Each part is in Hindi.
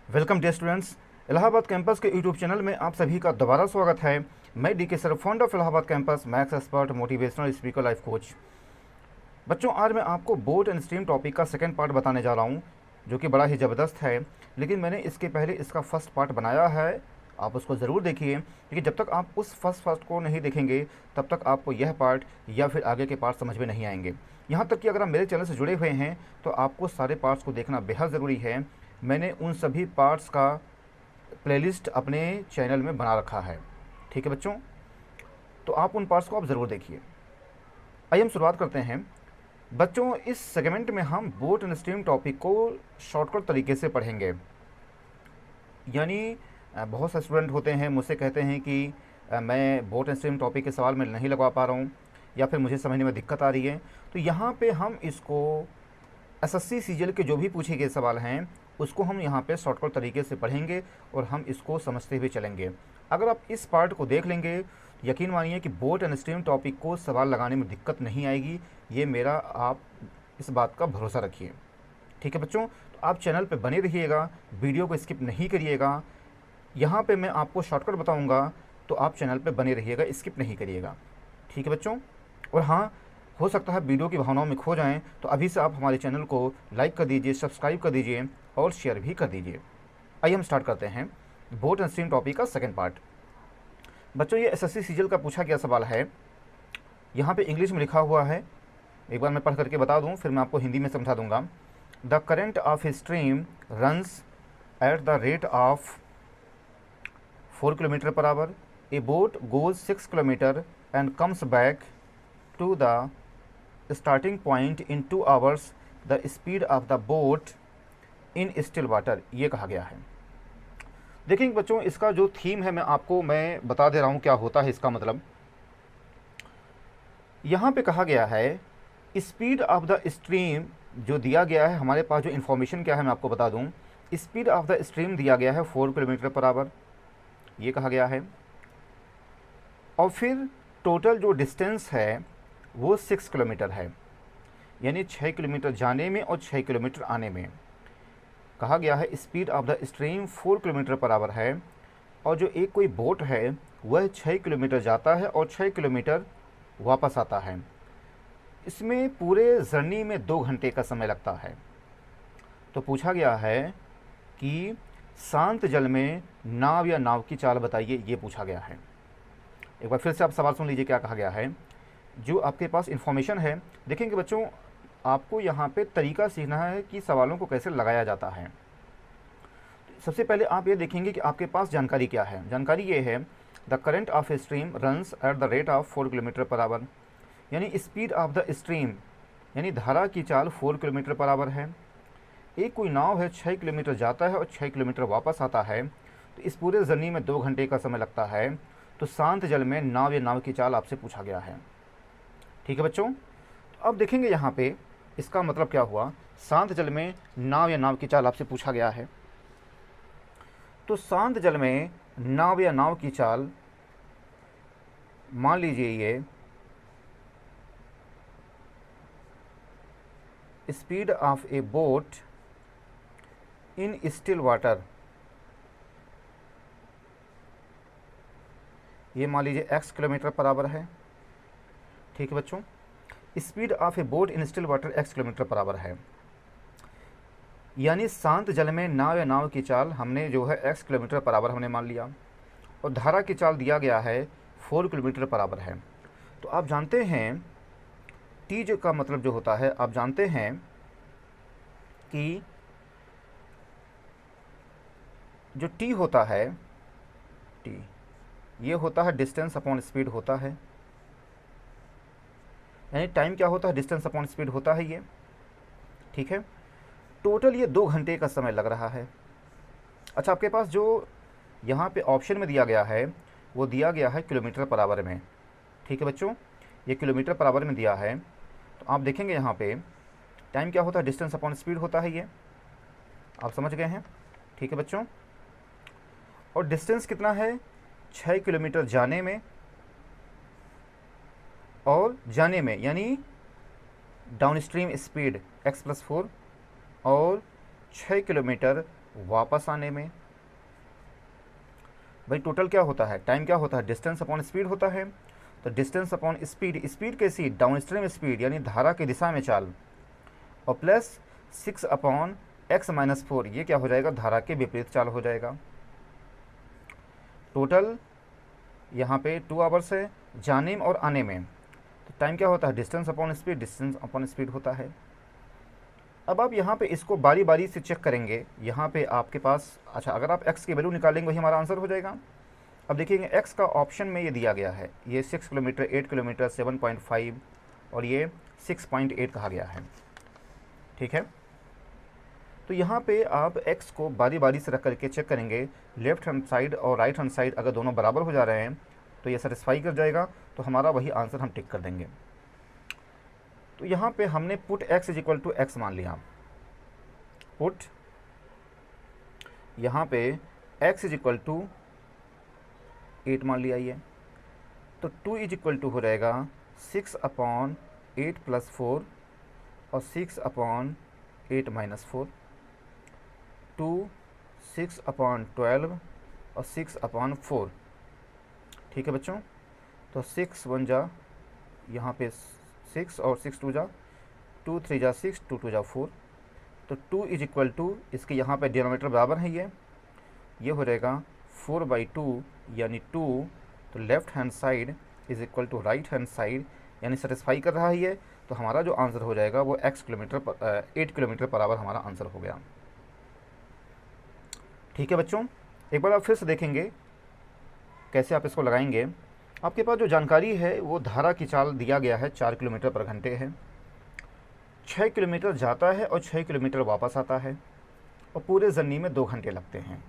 Welcome dear students, Allahabad campus के यूट्यूब चैनल में आप सभी का दोबारा स्वागत है। मैं डी के sir, founder of Allahabad campus, maths expert, motivational speaker, life coach. बच्चों, आज मैं आपको बोट एंड स्ट्रीम टॉपिक का सेकंड पार्ट बताने जा रहा हूँ, जो कि बड़ा ही ज़बरदस्त है। लेकिन मैंने इसके पहले इसका फर्स्ट पार्ट बनाया है, आप उसको ज़रूर देखिए, क्योंकि जब तक आप उस फर्स्ट पार्ट को नहीं देखेंगे तब तक आपको यह पार्ट या फिर आगे के पार्ट समझ में नहीं आएंगे। यहाँ तक कि अगर आप मेरे चैनल से जुड़े हुए हैं तो आपको सारे पार्ट्स को देखना बेहद ज़रूरी है। मैंने उन सभी पार्ट्स का प्लेलिस्ट अपने चैनल में बना रखा है। ठीक है बच्चों, तो आप उन पार्ट्स को आप ज़रूर देखिए। आइए हम शुरुआत करते हैं। बच्चों, इस सेगमेंट में हम बोट एंड स्ट्रीम टॉपिक को शॉर्टकट तरीके से पढ़ेंगे। यानी बहुत से स्टूडेंट होते हैं, मुझसे कहते हैं कि मैं बोट एंड स्ट्रीम टॉपिक के सवाल में नहीं लगा पा रहा हूँ, या फिर मुझे समझने में दिक्कत आ रही है। तो यहाँ पे हम इसको एसएससी सीजीएल के जो भी पूछे गए सवाल हैं उसको हम यहाँ पे शॉर्टकट तरीके से पढ़ेंगे और हम इसको समझते हुए चलेंगे। अगर आप इस पार्ट को देख लेंगे, यकीन मानिए कि बोट एंड स्ट्रीम टॉपिक को सवाल लगाने में दिक्कत नहीं आएगी। ये मेरा, आप इस बात का भरोसा रखिए। ठीक है बच्चों, तो आप चैनल पे बने रहिएगा, वीडियो को स्किप नहीं करिएगा। यहाँ पे मैं आपको शॉर्टकट बताऊँगा, तो आप चैनल पे बने रहिएगा, स्किप नहीं करिएगा। ठीक है बच्चों, और हाँ, हो सकता है वीडियो की भावनाओं में खो जाएं, तो अभी से आप हमारे चैनल को लाइक कर दीजिए, सब्सक्राइब कर दीजिए और शेयर भी कर दीजिए। आइए हम स्टार्ट करते हैं बोट एंड स्ट्रीम टॉपिक का सेकंड पार्ट। बच्चों, ये एसएससी सीजीएल का पूछा गया सवाल है। यहाँ पे इंग्लिश में लिखा हुआ है, एक बार मैं पढ़ करके बता दूँ, फिर मैं आपको हिंदी में समझा दूँगा। The current of a stream runs at the rate of 4 kilometre per hour. A boat goes 6 kilometre and comes back to the starting point in 2 hours, the speed of the boat in still water। ये कहा गया है। देखिए बच्चों, इसका जो थीम है मैं बता दे रहा हूँ क्या होता है इसका मतलब। यहाँ पे कहा गया है स्पीड ऑफ द स्ट्रीम जो दिया गया है, हमारे पास जो इन्फॉर्मेशन क्या है मैं आपको बता दूँ। स्पीड ऑफ द स्ट्रीम दिया गया है 4 किलोमीटर पर आवर, ये कहा गया है। और फिर टोटल जो डिस्टेंस है वो 6 किलोमीटर है, यानी 6 किलोमीटर जाने में और 6 किलोमीटर आने में। कहा गया है speed of the stream 4 kilometre per our है, और जो एक कोई बोट है वह 6 किलोमीटर जाता है और 6 किलोमीटर वापस आता है। इसमें पूरे जर्नी में 2 घंटे का समय लगता है। तो पूछा गया है कि शांत जल में नाव या नाव की चाल बताइए, ये पूछा गया है। एक बार फिर से आप सवाल सुन लीजिए, क्या कहा गया है। जो आपके पास इन्फॉर्मेशन है, देखेंगे बच्चों, आपको यहाँ पे तरीका सीखना है कि सवालों को कैसे लगाया जाता है। सबसे पहले आप ये देखेंगे कि आपके पास जानकारी क्या है। जानकारी ये है, the current of a stream runs at the rate of 4 kilometre per our, यानी स्पीड ऑफ द स्ट्रीम यानी धारा की चाल 4 किलोमीटर पर आवर है। एक कोई नाव है, 6 किलोमीटर जाता है और 6 किलोमीटर वापस आता है, तो इस पूरे जर्नी में 2 घंटे का समय लगता है। तो शांत जल में नाव या नाव की चाल आपसे पूछा गया है। ठीक है बच्चों, तो अब देखेंगे यहाँ पे इसका मतलब क्या हुआ। शांत जल में नाव या नाव की चाल आपसे पूछा गया है, तो शांत जल में नाव या नाव की चाल, मान लीजिए ये speed of a boat in still water, ये मान लीजिए x किलोमीटर पर आवर है। ठीक है बच्चों, speed of a boat in still water x kilometre per our है, यानी शांत जल में नाव या नाव की चाल हमने जो है x किलोमीटर पर आवर हमने मान लिया, और धारा की चाल दिया गया है 4 किलोमीटर पर आवर है। तो आप जानते हैं t जो का मतलब जो होता है, आप जानते हैं कि जो t होता है, t ये होता है डिस्टेंस अपॉन स्पीड होता है, यानी टाइम क्या होता है, डिस्टेंस अपॉन स्पीड होता है ये। ठीक है, टोटल ये 2 घंटे का समय लग रहा है। अच्छा, आपके पास जो यहाँ पे ऑप्शन में दिया गया है वो दिया गया है किलोमीटर पर आवर में। ठीक है बच्चों, ये किलोमीटर पर आवर में दिया है। तो आप देखेंगे यहाँ पे टाइम क्या होता है, डिस्टेंस अपॉन स्पीड होता है, ये आप समझ गए हैं। ठीक है बच्चों, और डिस्टेंस कितना है, 6 किलोमीटर जाने में और जाने में, यानी डाउन स्ट्रीम स्पीड x+4 और 6 किलोमीटर वापस आने में। भाई टोटल क्या होता है, टाइम क्या होता है, डिस्टेंस अपॉन स्पीड होता है। तो डिस्टेंस अपॉन स्पीड, स्पीड कैसी, डाउन स्ट्रीम स्पीड यानी धारा की दिशा में चाल, और प्लस 6 अपॉन एक्स माइनस 4, ये क्या हो जाएगा, धारा के विपरीत चाल हो जाएगा। टोटल यहाँ पे 2 आवर्स है जाने में और आने में। तो टाइम क्या होता है, distance upon speed, distance upon speed होता है। अब आप यहाँ पे इसको बारी बारी से चेक करेंगे। यहाँ पे आपके पास, अच्छा अगर आप x की वैल्यू निकालेंगे वही हमारा आंसर हो जाएगा। अब देखिए x का ऑप्शन में ये दिया गया है, ये 6 किलोमीटर, 8 किलोमीटर, 7.5 और ये 6.8 कहा गया है, ठीक है। तो यहाँ पे आप x को बारी बारी से रख करके चेक करेंगे, लेफ्ट हैंड साइड और राइट हैंड साइड अगर दोनों बराबर हो जा रहे हैं तो ये सेटिस्फाई कर जाएगा, तो हमारा वही आंसर हम टिक कर देंगे। तो यहाँ पे हमने put x is equal to x मान लिया, पुट यहाँ पे x इज इक्वल टू 8 मान लिया ये, तो 2 इज इक्वल टू हो जाएगा 6 अपॉन 8 प्लस 4 और 6 अपॉन 8 माइनस 4, 2 6 अपॉन 12 और 6 अपॉन 4, ठीक है बच्चों। तो 6 1 जा यहाँ पे 6 और 6 2 जा 2 3 जा 6 2 2 जा 4, तो 2 इज इक्वल टू, इसके यहाँ पे डिनोमिनेटर बराबर है ये हो जाएगा 4/2 यानी 2, तो left hand side is equal to right hand side यानी सेटिस्फाई कर रहा है ये, तो हमारा जो आंसर हो जाएगा वो 8 किलोमीटर पर आवर हमारा आंसर हो गया, ठीक है बच्चों। एक बार आप फिर से देखेंगे कैसे आप इसको लगाएंगे। आपके पास जो जानकारी है वो धारा की चाल दिया गया है 4 किलोमीटर पर घंटे है, 6 किलोमीटर जाता है और 6 किलोमीटर वापस आता है, और पूरे जर्नी में 2 घंटे लगते हैं।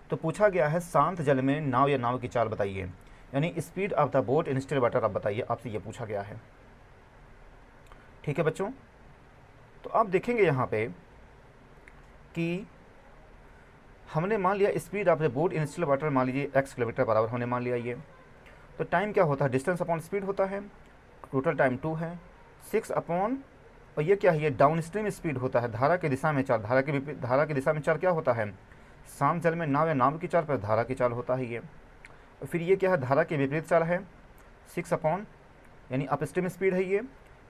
तो पूछा गया है शांत जल में नाव या नाव की चाल बताइए, यानी speed of the boat in still water आप बताइए, आपसे ये पूछा गया है, ठीक है बच्चों। तो आप देखेंगे यहाँ पे कि हमने मान लिया speed of the boat in still water, मान लीजिए x किलोमीटर पर आवर हमने मान लिया ये। तो टाइम क्या होता है, डिस्टेंस अपॉन स्पीड होता है, टोटल टाइम 2 है, 6 अपॉन, और ये क्या है, ये डाउन स्ट्रीम स्पीड होता है, धारा की दिशा में चाल, धारा की दिशा में चाल क्या होता है, शांत जल में नाव या नाव की चाल पर धारा की चाल होता है ये। और फिर ये क्या है, धारा के विपरीत चाल है, 6 अपॉन यानी अप स्ट्रीम स्पीड है ये,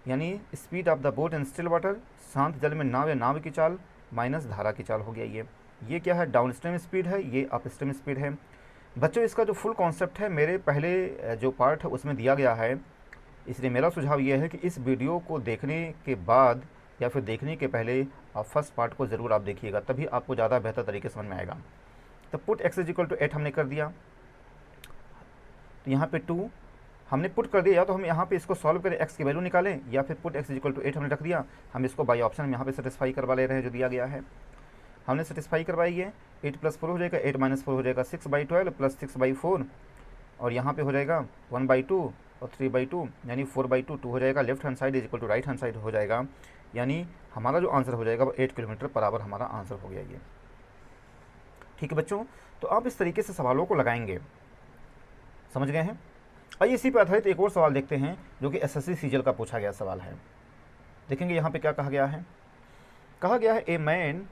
यानी speed of the boat in still water, शांत जल में नाव या नाव की चाल माइनस धारा की चाल हो गया ये क्या है, डाउन स्ट्रीम स्पीड है, ये अप स्ट्रीम स्पीड है। बच्चों इसका जो फुल कॉन्सेप्ट है मेरे पहले जो पार्ट है उसमें दिया गया है, इसलिए मेरा सुझाव ये है कि इस वीडियो को देखने के बाद या फिर देखने के पहले आप फर्स्ट पार्ट को ज़रूर आप देखिएगा, तभी आपको ज़्यादा बेहतर तरीके से समझ में आएगा। तो put x is equal to 8 हमने कर दिया, तो यहाँ पे 2 हमने पुट कर दिया, या तो हम यहाँ पे इसको सॉल्व करें x की वैल्यू निकालें, या फिर put x is equal to 8 हमने रख दिया, हम इसको बाई ऑप्शन में यहाँ पे सेटिस्फाई करवा ले रहे हैं जो दिया गया है, हमने सेटिस्फाई करवाई है। 8 प्लस 4 हो जाएगा, 8 माइनस 4 हो जाएगा 6/12 प्लस 6/4, और यहाँ पे हो जाएगा 1/2 और 3/2 यानी 4/2, 2 हो जाएगा, left hand side is equal to right hand side हो जाएगा, यानी हमारा जो आंसर हो जाएगा वो 8 किलोमीटर पर आवर हमारा आंसर हो गया ये, ठीक है बच्चों। तो आप इस तरीके से सवालों को लगाएंगे, समझ गए हैं। आइए इसी पर आधारित एक और सवाल देखते हैं जो कि SSC सीजीएल का पूछा गया सवाल है। देखेंगे यहाँ पे क्या कहा गया है, कहा गया है a man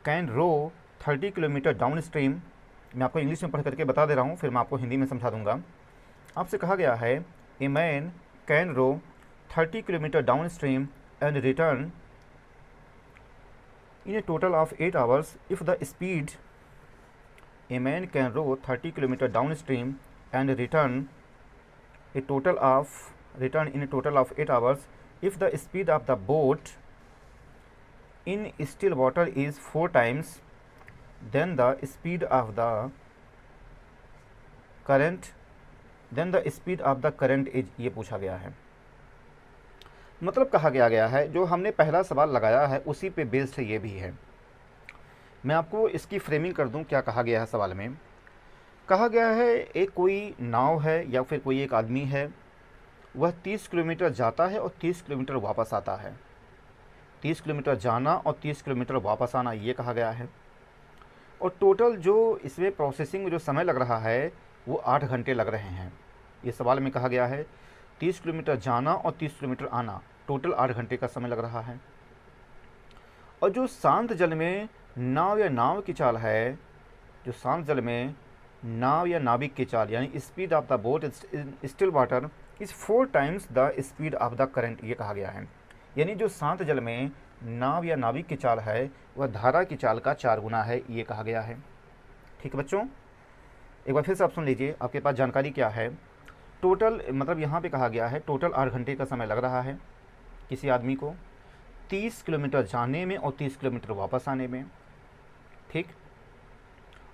can row 30 kilometre down stream, मैं आपको इंग्लिश में पढ़ करके बता दे रहा हूँ, फिर मैं आपको हिंदी में समझा दूंगा। आपसे कहा गया है a man can row 30 kilometre down stream and return in a total of 8 hours if the speed, a man can row 30 kilometre down stream and return in a total of 8 hours if the speed of the boat in still water is 4 times then the speed of the current is, ये पूछा गया है। मतलब कहा गया है जो हमने पहला सवाल लगाया है उसी पे बेस्ड ये भी है। मैं आपको इसकी फ्रेमिंग कर दूं, क्या कहा गया है सवाल में। कहा गया है एक कोई नाव है या फिर कोई एक आदमी है, वह 30 किलोमीटर जाता है और 30 किलोमीटर वापस आता है, 30 किलोमीटर जाना और 30 किलोमीटर वापस आना, ये कहा गया है। और टोटल जो इसमें प्रोसेसिंग में जो समय लग रहा है वो 8 घंटे लग रहे हैं। ये सवाल में कहा गया है 30 किलोमीटर जाना और 30 किलोमीटर आना, टोटल 8 घंटे का समय लग रहा है। और जो शांत जल में नाव या नाव की चाल है, जो शांत जल में नाव या नाविक की चाल यानी speed of the boat in still water is 4 times the speed of the current, ये कहा गया है। यानी जो शांत जल में नाव या नाविक की चाल है वह धारा की चाल का 4 गुना है, ये कहा गया है। ठीक है बच्चों, एक बार फिर से आप सुन लीजिए, आपके पास जानकारी क्या है। टोटल मतलब यहाँ पे कहा गया है टोटल 8 घंटे का समय लग रहा है किसी आदमी को 30 किलोमीटर जाने में और 30 किलोमीटर वापस आने में। ठीक,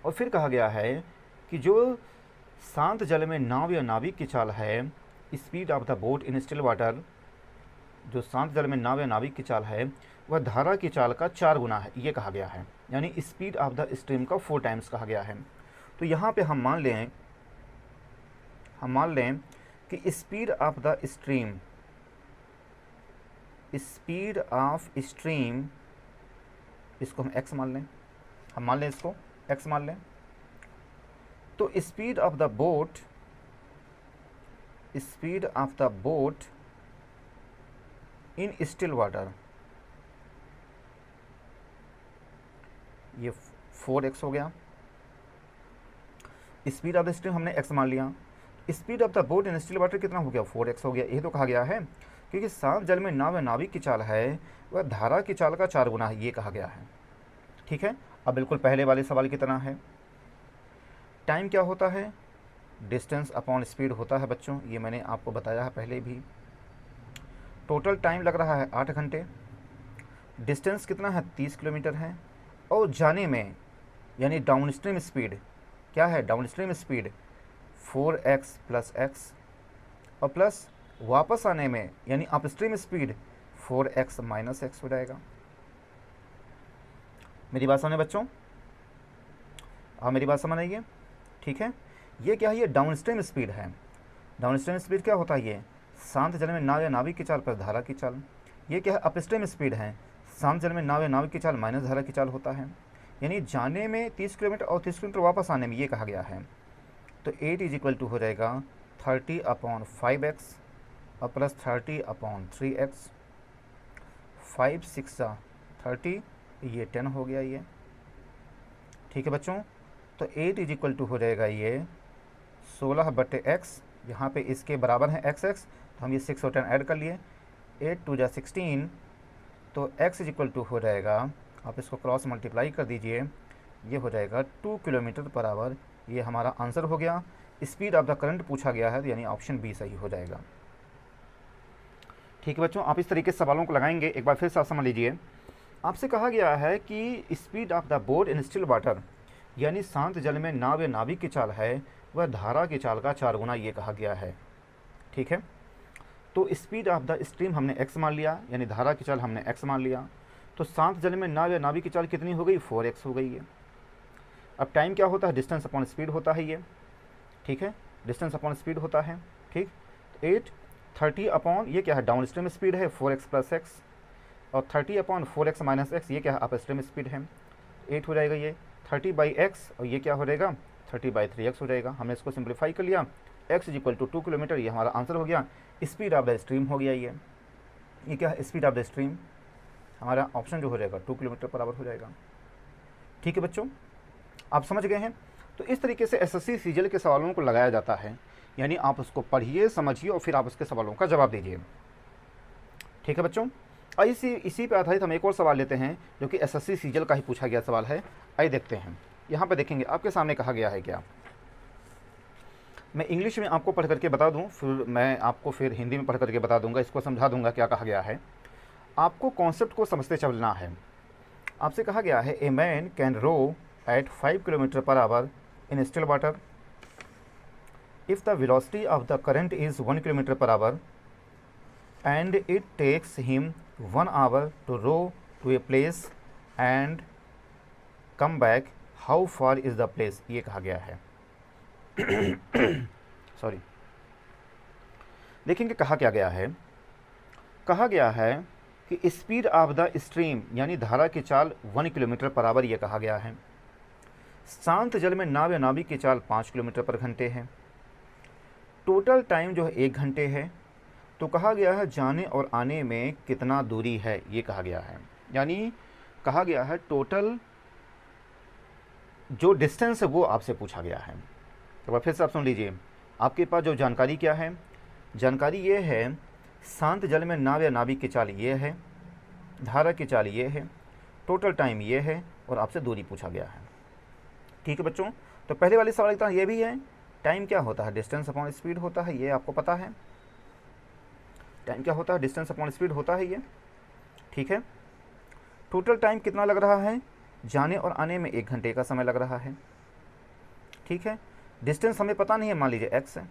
और फिर कहा गया है कि जो शांत जल में नाव या नाविक की चाल है, speed of the boat in still water, जो शांत जल में नाव या नाविक की चाल है वह धारा की चाल का 4 गुना है, ये कहा गया है। यानी स्पीड ऑफ द स्ट्रीम का 4 टाइम्स कहा गया है। तो यहाँ पे हम मान लें कि speed of the stream, speed of stream, इसको हम x मान लें, इसको x मान लें। तो speed of the boat in still water, ये 4x हो गया। स्पीड ऑफ द स्ट्रीम हमने x मान लिया, speed of the boat in still water कितना हो गया, 4x हो गया। यही तो कहा गया है, क्योंकि शांत जल में नाव या नाविक की चाल है वह धारा की चाल का 4 गुना है, ये कहा गया है। ठीक है, अब बिल्कुल पहले वाले सवाल की तरह है। टाइम क्या होता है, डिस्टेंस अपॉन स्पीड होता है बच्चों, ये मैंने आपको बताया है पहले भी। टोटल टाइम लग रहा है 8 घंटे, डिस्टेंस कितना है 30 किलोमीटर है, और जाने में यानी डाउनस्ट्रीम स्पीड क्या है, downstream speed 4x plus x, और प्लस वापस आने में यानी upstream speed 4x minus x हो जाएगा। मेरी बात समझे बच्चों, आप मेरी बात समझ आइए। ठीक है, ये क्या है, ये डाउनस्ट्रीम स्पीड है। डाउनस्ट्रीम स्पीड क्या होता है, ये शांत जल में नाव या नाविक की चाल पर धारा की चाल। ये क्या है, अपस्ट्रीम स्पीड है, शांत जल में नाव या नाविक की चाल माइनस धारा की चाल होता है। यानी जाने में 30 किलोमीटर और 30 किलोमीटर वापस आने में, ये कहा गया है। तो 8 इज इक्वल टू हो जाएगा 30/5x और प्लस 30/3x, 5 6 30, ये 10 हो गया ये। ठीक है बच्चों, तो 8 इज इक्वल टू हो जाएगा ये 16/x, यहाँ पे इसके बराबर है x, तो हम ये 6 और 10 ऐड कर लिए, 8 2 जा 16, तो x इज इक्वल टू हो जाएगा, आप इसको क्रॉस मल्टीप्लाई कर दीजिए, ये हो जाएगा 2 किलोमीटर पर आवर। ये हमारा आंसर हो गया। स्पीड ऑफ द करंट पूछा गया है, यानी ऑप्शन बी सही हो जाएगा। ठीक है बच्चों, आप इस तरीके से सवालों को लगाएंगे। एक बार फिर से आप समझ लीजिए, आपसे कहा गया है कि speed of the boat in still water, यानी शांत जल में नाव या नाविक की चाल है वह धारा की चाल का 4 गुना, ये कहा गया है। ठीक है, तो स्पीड ऑफ द स्ट्रीम हमने x मान लिया, यानी धारा की चाल हमने x मान लिया। तो शांत जल में नाव या नाविक की चाल कितनी हो गई, 4x हो गई है। अब टाइम क्या होता है, डिस्टेंस अपॉन स्पीड होता है ये। ठीक है, डिस्टेंस अपॉन स्पीड होता है। ठीक, 8 30 अपॉन ये क्या है, डाउन स्ट्रीम स्पीड है 4x प्लस x, और 30/4x माइनस x, ये क्या है, अप स्ट्रीम स्पीड है। 8 हो जाएगा ये 30/x, और ये क्या हो जाएगा 30/3x हो जाएगा। हमने इसको सिंप्लीफाई कर लिया, x is equal to 2 kilometre, ये हमारा आंसर हो गया। स्पीड ऑफ द स्ट्रीम हो गया ये क्या है, स्पीड ऑफ द स्ट्रीम, हमारा ऑप्शन जो हो जाएगा 2 किलोमीटर पर आवर हो जाएगा। ठीक है बच्चों, आप समझ गए हैं। तो इस तरीके से एसएससी सीजीएल के सवालों को लगाया जाता है, यानी आप उसको पढ़िए, समझिए और फिर आप उसके सवालों का जवाब दीजिए। ठीक है बच्चों, इसी पे आधारित हम एक और सवाल लेते हैं जो कि एसएससी सीजीएल का ही पूछा गया सवाल है। आइए देखते हैं, यहाँ पर देखेंगे आपके सामने कहा गया है क्या। मैं इंग्लिश में आपको पढ़ करके बता दूं, फिर मैं आपको फिर हिंदी में पढ़ करके बता दूंगा, इसको समझा दूंगा क्या कहा गया है। आपको कॉन्सेप्ट को समझते चलना है। आपसे कहा गया है, a man can row at 5 kilometre per hour in still water if the velocity of the current is 1 kilometre per hour and it takes him 1 hour to row to a place and come back, how far is the place, ये कहा गया है। सॉरी, देखेंगे कहा क्या गया है। कहा गया है कि स्पीड ऑफ द स्ट्रीम यानी धारा की चाल 1 किलोमीटर पर आवर, ये कहा गया है। शांत जल में नाव या नाविक की चाल 5 किलोमीटर पर घंटे है। टोटल टाइम जो है 1 घंटे है। तो कहा गया है जाने और आने में कितना दूरी है, ये कहा गया है। यानी कहा गया है टोटल जो डिस्टेंस है वो आपसे पूछा गया है। तो फिर से आप सुन लीजिए, आपके पास जो जानकारी क्या है, जानकारी ये है शांत जल में नाव या नाविक की चाल ये है, धारा की चाल ये है, टोटल टाइम ये है और आपसे दूरी पूछा गया है। ठीक है बच्चों, तो पहले वाले सवाल की तरह ये भी है, टाइम क्या होता है, डिस्टेंस अपॉन स्पीड होता है, ये आपको पता है। टाइम क्या होता है, डिस्टेंस अपॉन स्पीड होता है ये। ठीक है, टोटल टाइम कितना लग रहा है, जाने और आने में 1 घंटे का समय लग रहा है। ठीक है, डिस्टेंस हमें पता नहीं है, मान लीजिए x है।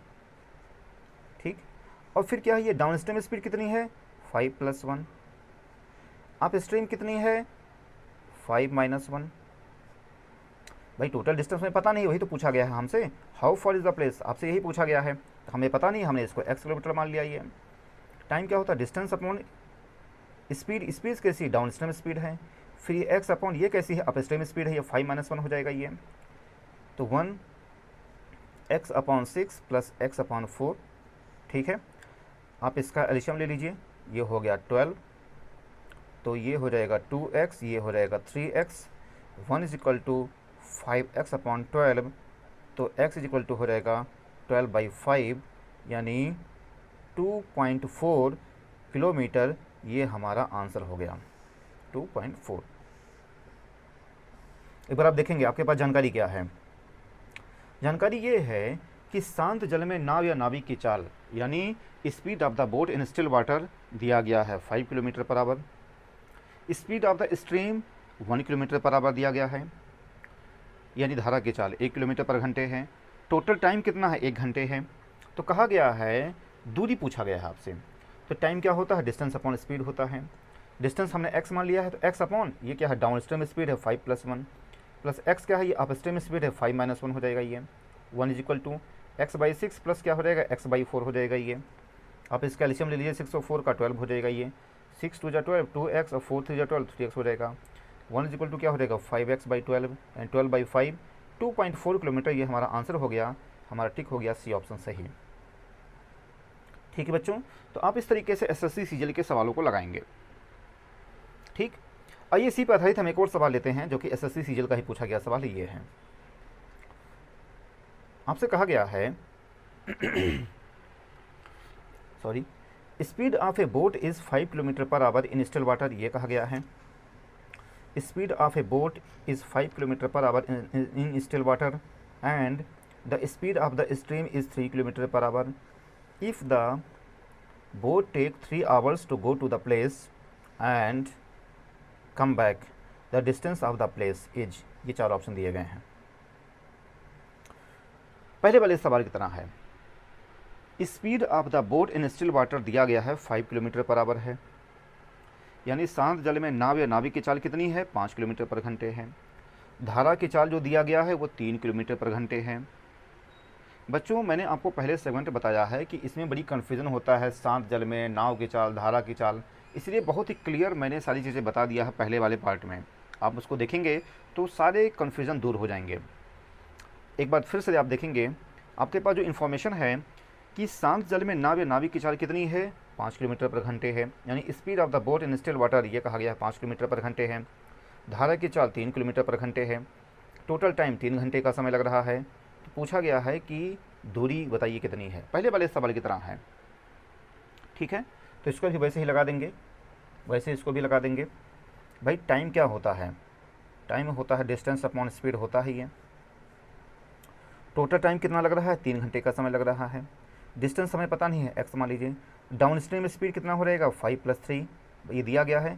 ठीक, और फिर क्या है, ये डाउन स्ट्रीम स्पीड कितनी है 5 + 1, अप स्ट्रीम कितनी है 5 - 1। भाई टोटल डिस्टेंस हमें पता नहीं, वही तो पूछा गया है हमसे, how for is the place, आपसे यही पूछा गया है, तो हमें पता नहीं, हमने इसको x किलोमीटर मान लिया। ये टाइम क्या होता है, डिस्टेंस अपॉन स्पीड, स्पीड कैसी डाउन स्ट्रीम स्पीड है, फिर ये x अपॉन ये कैसी है अप स्ट्रीम स्पीड है, ये 5 - 1 हो जाएगा ये। तो 1x/6 + x/4। ठीक है, आप इसका एलसीएम ले लीजिए, ये हो गया 12, तो ये हो जाएगा 2x, ये हो जाएगा 3x, 1 = 5x/12, तो x = हो जाएगा 12/5 यानी 2.4 किलोमीटर, ये हमारा आंसर हो गया 2.4। एक बार आप देखेंगे आपके पास जानकारी क्या है, जानकारी ये है कि शांत जल में नाव या नाविक की चाल यानी speed of the boat in still water दिया गया है 5 किलोमीटर/आवर, स्पीड ऑफ द स्ट्रीम 1 किलोमीटर/आवर दिया गया है, यानी धारा की चाल 1 किलोमीटर/घंटे है, टोटल टाइम कितना है 1 घंटे है। तो कहा गया है दूरी पूछा गया है आपसे, तो टाइम क्या होता है, डिस्टेंस अपॉन स्पीड होता है। डिस्टेंस हमने x मान लिया है, तो x अपॉन ये क्या है डाउन स्ट्रीम स्पीड है 5 + 1 प्लस x क्या है, ये अप स्ट्रीम स्पीड है 5 - 1 हो जाएगा ये। 1 = x/6 प्लस क्या हो जाएगा x/4 हो जाएगा ये। आप इसका एलसीएम ले लीजिए, 6 और 4 का 12 हो जाएगा ये, 6 × 2 = 12, 2x और 4 × 3 = 12, 3x हो जाएगा। 1 = क्या हो जाएगा 5x/12 एंड 12/5 2.4 किलोमीटर, ये हमारा आंसर हो गया, हमारा टिक हो गया सी ऑप्शन सही। ठीक है बच्चों, तो आप इस तरीके से एसएससी सीजीएल के सवालों को लगाएंगे। ठीक, आइए इसी पर आधारित हम एक और सवाल लेते हैं जो कि एसएससी सीजीएल का ही पूछा गया सवाल ये है। आपसे कहा गया है sorry, speed of a boat is 5 kilometre per hour in still water, ये कहा गया है। Speed of a boat is 5 kilometre per hour in still water and the speed of the stream is 3 kilometre per hour. If the boat take 3 hours to go to the place and come back, the distance of the place is, ये 4 ऑप्शन दिए गए हैं। पहले वाले सवाल की तरह है, speed of the boat in still water दिया गया है 5 किलोमीटर/आवर है, यानी शांत जल में नाव या नाविक की चाल कितनी है 5 किलोमीटर/घंटे है। धारा की चाल जो दिया गया है वो 3 किलोमीटर/घंटे है। बच्चों मैंने आपको पहले सेगमेंट बताया है कि इसमें बड़ी कन्फ्यूज़न होता है, शांत जल में नाव की चाल, धारा की चाल, इसलिए बहुत ही क्लियर मैंने सारी चीज़ें बता दिया है पहले वाले पार्ट में। आप उसको देखेंगे तो सारे कन्फ्यूज़न दूर हो जाएंगे। एक बार फिर से आप देखेंगे, आपके पास जो इन्फॉर्मेशन है कि शांत जल में नाव या नाविक की चाल कितनी है 5 किलोमीटर/घंटे है, यानी speed of the boat in still water ये कहा गया है 5 किलोमीटर/घंटे है। धारा की चाल 3 किलोमीटर/घंटे है, टोटल टाइम 3 घंटे का समय लग रहा है। तो पूछा गया है कि दूरी बताइए कितनी है, पहले वाले सवाल की तरह है। ठीक है, तो इसको भी वैसे ही लगा देंगे, वैसे इसको भी लगा देंगे। भाई टाइम क्या होता है, टाइम होता है डिस्टेंस अपॉन स्पीड होता है ये। टोटल टाइम कितना लग रहा है 3 घंटे का समय लग रहा है। डिस्टेंस हमें पता नहीं है, एक्स मान लीजिए। डाउन स्ट्रीम स्पीड कितना हो रहेगा 5 + 3, ये दिया गया है।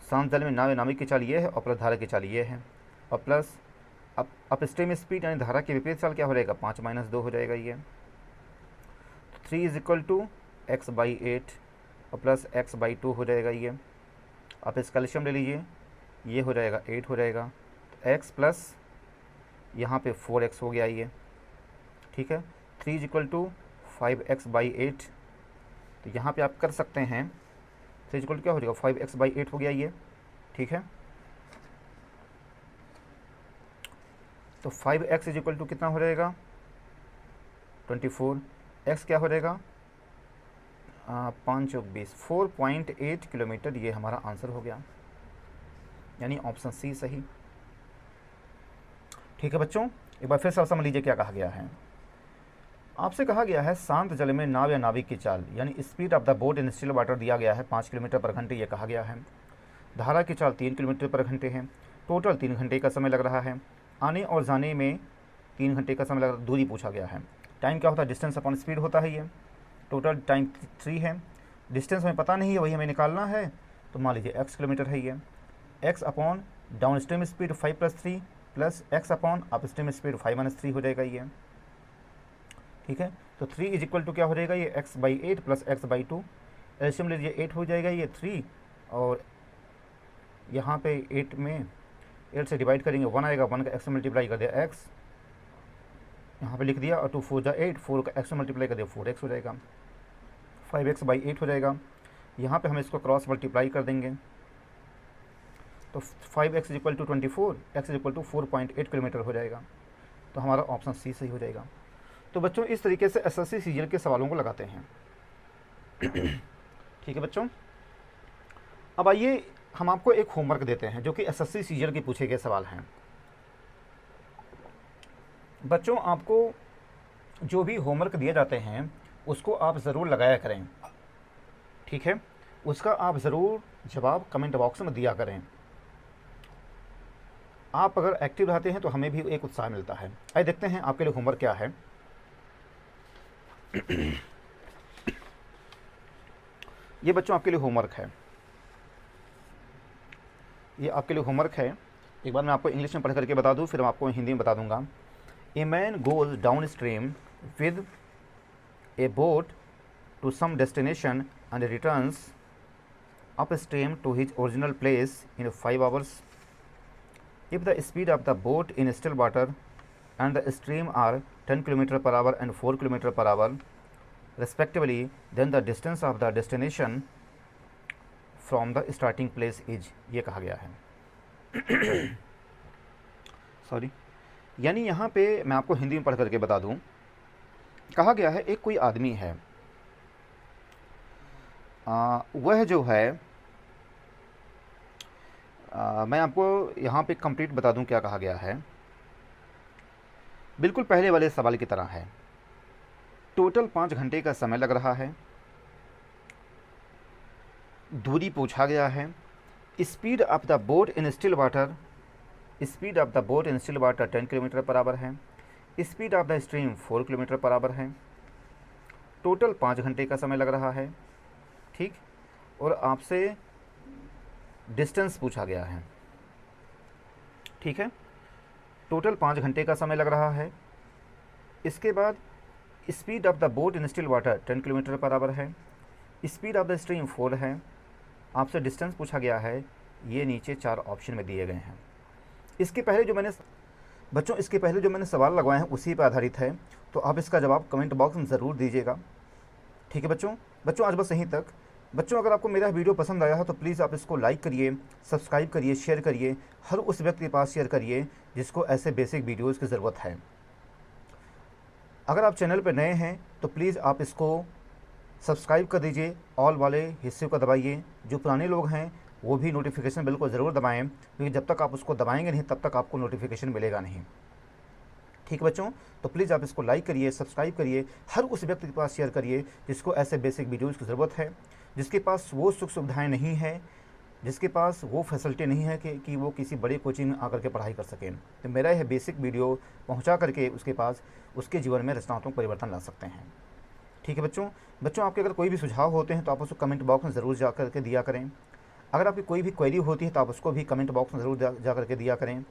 शांत जल में नाव या नाविक की चाल ये है और प्लस धारा की चाल ये है, और प्लस अप स्ट्रीम स्पीड यानी धारा की विपरीत चाल क्या हो रहेगा 5 - 2 हो जाएगा ये। 3 = x/8 और प्लस x/2 हो जाएगा ये। आप इसका एलसीएम ले लीजिए, ये हो जाएगा 8 हो जाएगा, तो x प्लस यहाँ पे 4x हो गया ये। ठीक है, 3 = 5x/8, तो यहाँ पे आप कर सकते हैं 3 = क्या हो जाएगा 5x/8 हो गया ये। ठीक है, तो 5x = कितना हो जाएगा 24, x क्या हो जाएगा 5 × 20, 4.8 किलोमीटर, ये हमारा आंसर हो गया, यानी ऑप्शन सी सही। ठीक है बच्चों, एक बार फिर से समझ लीजिए क्या कहा गया है। आपसे कहा गया है शांत जल में नाव या नाविक की चाल, यानी speed of the boat in still water दिया गया है 5 किलोमीटर पर घंटे, ये कहा गया है। धारा की चाल 3 किलोमीटर पर घंटे है। टोटल 3 घंटे का समय लग रहा है। आने और जाने में 3 घंटे का समय लग रहा। दूरी पूछा गया है। टाइम क्या होता है, डिस्टेंस अपॉन स्पीड होता है। ये टोटल टाइम 3 है। डिस्टेंस हमें पता नहीं है, वही हमें निकालना है। तो मान लीजिए x किलोमीटर है ये। x upon down stream speed 5 + 3 plus x upon up stream speed 5 - 3 हो जाएगा ये। ठीक है, तो 3 = क्या हो जाएगा ये, x/8 प्लस x/2। एलसीएम ले लीजिए 8 हो जाएगा ये 3, और यहाँ पे 8 में 8 से डिवाइड करेंगे 1 आएगा, 1 का x से मल्टीप्लाई कर दिया x, यहाँ पे लिख दिया, और 2 4 8, 4 का x से मल्टीप्लाई कर दिया 4x हो जाएगा, 5x/8 हो जाएगा। यहाँ पे हम इसको क्रॉस मल्टीप्लाई कर देंगे, तो 5x = 24, x = 4.8 किलोमीटर हो जाएगा। तो हमारा ऑप्शन सी सही हो जाएगा। तो बच्चों इस तरीके से एसएससी सीजीएल के सवालों को लगाते हैं। ठीक है बच्चों, अब आइए हम आपको एक होमवर्क देते हैं जो कि एसएससी सीजीएल के पूछे गए सवाल हैं। बच्चों आपको जो भी होमवर्क दिए जाते हैं उसको आप ज़रूर लगाया करें। ठीक है, उसका आप ज़रूर जवाब कमेंट बॉक्स में दिया करें। आप अगर एक्टिव रहते हैं तो हमें भी एक उत्साह मिलता है। आइए देखते हैं आपके लिए होमवर्क क्या है। ये बच्चों आपके लिए होमवर्क है, ये आपके लिए होमवर्क है। एक बार मैं आपको इंग्लिश में पढ़ करके बता दूं, फिर मैं आपको हिंदी में बता दूंगा। A man goes down stream with a boat to some destination and returns up stream to his original place in 5 hours. If the speed of the boat in still water and the stream are 10 km/h and 4 km/h respectively, then the distance of the destination from the starting place is, ये कहा गया है। सॉरी, यानी यहाँ पे मैं आपको हिंदी में पढ़ करके बता दूँ। कहा गया है एक कोई आदमी है, वह जो है मैं आपको यहाँ पे कंप्लीट बता दूं क्या कहा गया है। बिल्कुल पहले वाले सवाल की तरह है। टोटल 5 घंटे का समय लग रहा है। दूरी पूछा गया है। Speed of the boat in still water, speed of the boat in still water 10 km/h है। Speed of the stream 4 km/h है। टोटल 5 घंटे का समय लग रहा है। ठीक, और आपसे डिस्टेंस पूछा गया है। ठीक है, टोटल 5 घंटे का समय लग रहा है। इसके बाद speed of the boat in still water 10 km/h है। स्पीड ऑफ द स्ट्रीम 4 है। आपसे डिस्टेंस पूछा गया है। ये नीचे 4 ऑप्शन में दिए गए हैं। इसके पहले जो मैंने सवाल लगवाए हैं उसी पर आधारित है, तो आप इसका जवाब कमेंट बॉक्स में ज़रूर दीजिएगा। ठीक है बच्चों आज बस यहीं तक। बच्चों अगर आपको मेरा वीडियो पसंद आया हो तो प्लीज़ आप इसको लाइक करिए, सब्सक्राइब करिए, शेयर करिए, हर उस व्यक्ति के पास शेयर करिए जिसको ऐसे बेसिक वीडियोज़ की ज़रूरत है। अगर आप चैनल पर नए हैं तो प्लीज़ आप इसको सब्सक्राइब कर दीजिए, ऑल वाले हिस्से को दबाइए। जो पुराने लोग हैं वो भी नोटिफिकेशन बिल को ज़रूर दबाएँ, क्योंकि जब तक आप उसको दबाएंगे नहीं तब तक आपको नोटिफिकेशन मिलेगा नहीं। ठीक बच्चों, तो प्लीज़ आप इसको लाइक करिए, सब्सक्राइब करिए, हर उस व्यक्ति के पास शेयर करिए जिसको ऐसे बेसिक वीडियोज़ की ज़रूरत है, जिसके पास वो सुख सुविधाएँ नहीं है, जिसके पास वो फैसिलिटी नहीं है कि वो किसी बड़े कोचिंग में आकर के पढ़ाई कर सकें। तो मेरा यह बेसिक वीडियो पहुंचा करके उसके पास उसके जीवन में रचनात्मक परिवर्तन ला सकते हैं। ठीक है बच्चों आपके अगर कोई भी सुझाव होते हैं तो आप उसको कमेंट बॉक्स में ज़रूर जा करके दिया करें। अगर आपकी कोई भी क्वेरी होती है तो आप उसको भी कमेंट बॉक्स में ज़रूर जा करके दिया करें।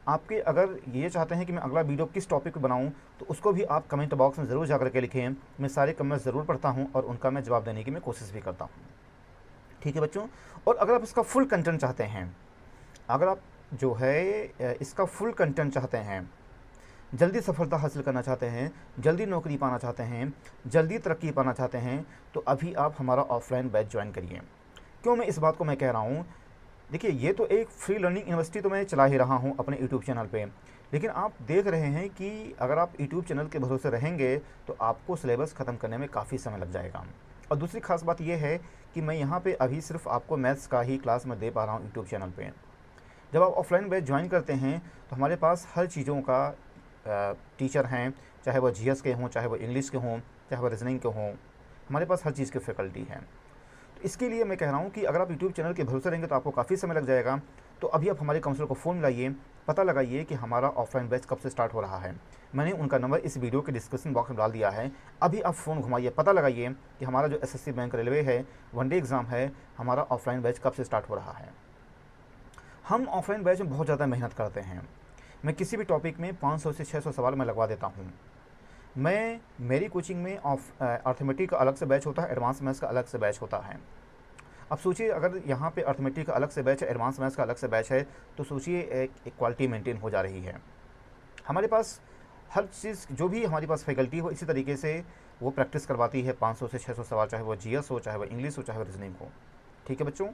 आपके अगर ये चाहते हैं कि मैं अगला वीडियो किस टॉपिक पर बनाऊं तो उसको भी आप कमेंट बॉक्स में ज़रूर जा करके लिखें। मैं सारे कमेंट्स ज़रूर पढ़ता हूं और उनका मैं जवाब देने की मैं कोशिश भी करता हूं। ठीक है बच्चों, और अगर आप इसका फुल कंटेंट चाहते हैं, अगर आप जो है इसका फुल कंटेंट चाहते हैं, जल्दी सफलता हासिल करना चाहते हैं, जल्दी नौकरी पाना चाहते हैं, जल्दी तरक्की पाना चाहते हैं, तो अभी आप हमारा ऑफलाइन बैच ज्वाइन करिए। क्यों मैं इस बात को मैं कह रहा हूँ, देखिए ये तो एक फ्री लर्निंग यूनिवर्सिटी तो मैं चला ही रहा हूँ अपने यूट्यूब चैनल पे, लेकिन आप देख रहे हैं कि अगर आप यूट्यूब चैनल के भरोसे रहेंगे तो आपको सिलेबस ख़त्म करने में काफ़ी समय लग जाएगा। और दूसरी खास बात यह है कि मैं यहाँ पे अभी सिर्फ आपको मैथ्स का ही क्लास में दे पा रहा हूँ यूट्यूब चैनल पे, जब आप ऑफलाइन बैच ज्वाइन करते हैं तो हमारे पास हर चीज़ों का टीचर हैं, चाहे वो जीएस के हों, चाहे वो इंग्लिश के हों, चाहे वो रीजनिंग के हों, हमारे पास हर चीज़ की फैकल्टी है। तो इसके लिए मैं कह रहा हूँ कि अगर आप यूट्यूब चैनल के भरोसे रहेंगे तो आपको काफ़ी समय लग जाएगा। तो अभी आप हमारे काउंसलर को फ़ोन मिलाइए, पता लगाइए कि हमारा ऑफलाइन बैच कब से स्टार्ट हो रहा है। मैंने उनका नंबर इस वीडियो के डिस्क्रिप्शन बॉक्स में डाल दिया है। अभी आप फ़ोन घुमाइए, पता लगाइए कि हमारा जो एसएससी बैंक रेलवे है, वनडे एग्ज़ाम है, हमारा ऑफलाइन बैच कब से स्टार्ट हो रहा है। हम ऑफलाइन बैच में बहुत ज़्यादा मेहनत करते हैं। मैं किसी भी टॉपिक में 500 से 600 सवाल मैं लगवा देता हूँ। मेरी कोचिंग में अर्थमेटिक का अलग से बैच होता है, एडवांस मैथ्स का अलग से बैच होता है। अब सोचिए, अगर यहाँ पे अर्थमेटिक का अलग से बैच है, एडवांस मैथ्स का अलग से बैच है, तो सोचिए एक क्वालिटी मेंटेन हो जा रही है। हमारे पास हर चीज़, जो भी हमारी पास फैकल्टी हो, इसी तरीके से वो प्रैक्टिस करवाती है 500 से 600 सवाल, चाहे वो जीएस हो, चाहे वो इंग्लिश हो, चाहे वो रीजनिंग हो। ठीक है बच्चों,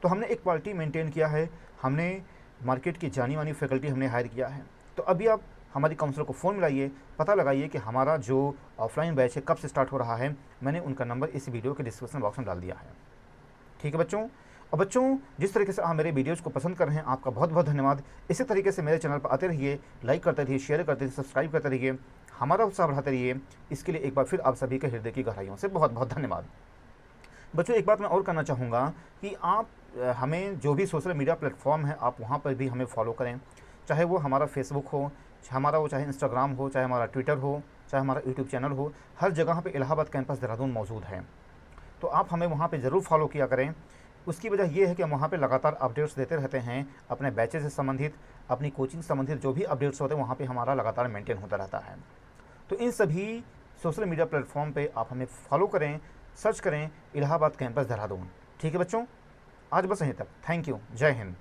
तो हमने एक क्वालिटी मेंटेन किया है, हमने मार्केट की जानी मानी फैकल्टी हमने हायर किया है। तो अभी आप हमारी काउंसलर को फ़ोन मिलाइए, पता लगाइए कि हमारा जो ऑफलाइन बैच है कब से स्टार्ट हो रहा है। मैंने उनका नंबर इस वीडियो के डिस्क्रिप्शन बॉक्स में डाल दिया है। ठीक है बच्चों। और बच्चों, जिस तरीके से आप मेरे वीडियोज़ को पसंद कर रहे हैं, आपका बहुत बहुत धन्यवाद। इसी तरीके से मेरे चैनल पर आते रहिए, लाइक करते रहिए, शेयर करते रहिए, सब्सक्राइब करते रहिए, हमारा उत्साह बढ़ाते रहिए। इसके लिए एक बार फिर आप सभी के हृदय की गहराइयों से बहुत बहुत धन्यवाद। बच्चों, एक बात मैं और करना चाहूँगा कि आप हमें जो भी सोशल मीडिया प्लेटफॉर्म है, आप वहाँ पर भी हमें फॉलो करें। चाहे वो हमारा फेसबुक हो, चाहे इंस्टाग्राम हो, चाहे हमारा ट्विटर हो, चाहे हमारा यूट्यूब चैनल हो, हर जगह पे इलाहाबाद कैंपस देहरादून मौजूद है। तो आप हमें वहाँ पे ज़रूर फॉलो किया करें। उसकी वजह ये है कि हम वहाँ पे लगातार अपडेट्स देते रहते हैं, अपने बैचेस से संबंधित, अपनी कोचिंग से संबंधित जो भी अपडेट्स होते हैं वहाँ पे हमारा लगातार मेंटेन होता रहता है। तो इन सभी सोशल मीडिया प्लेटफॉर्म पे आप हमें फॉलो करें, सर्च करें इलाहाबाद कैंपस देहरादून। ठीक है बच्चों, आज बस यहीं तक। Thank you. जय हिंद।